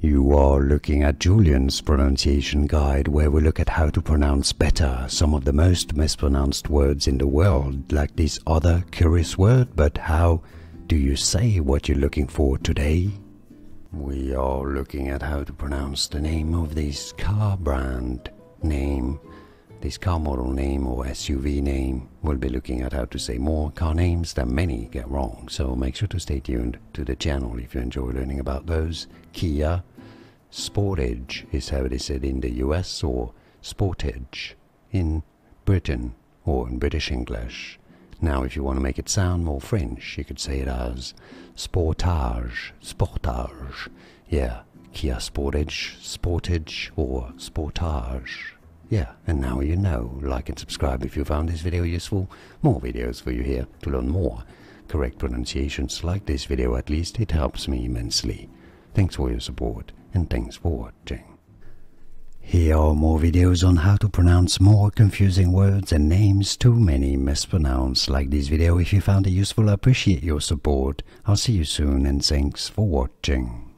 You are looking at Julian's pronunciation guide, where we look at how to pronounce better some of the most mispronounced words in the world, like this other curious word. But how do you say what you're looking for today? We are looking at how to pronounce the name of this car brand name, this car model name or SUV name. We'll be looking at how to say more car names that many get wrong, so make sure to stay tuned to the channel if you enjoy learning about those. Kia Sportage is how it is said in the US, or Sportage in Britain or in British English. Now if you want to make it sound more French, you could say it as Sportage, Sportage. Yeah, Kia Sportage, Sportage or Sportage. Yeah, and now you know. Like and subscribe if you found this video useful. More videos for you here to learn more correct pronunciations like this video. At least it helps me immensely. Thanks for your support and thanks for watching. Here are more videos on how to pronounce more confusing words and names too many mispronounced like this video. If you found it useful, I appreciate your support. I'll see you soon and thanks for watching.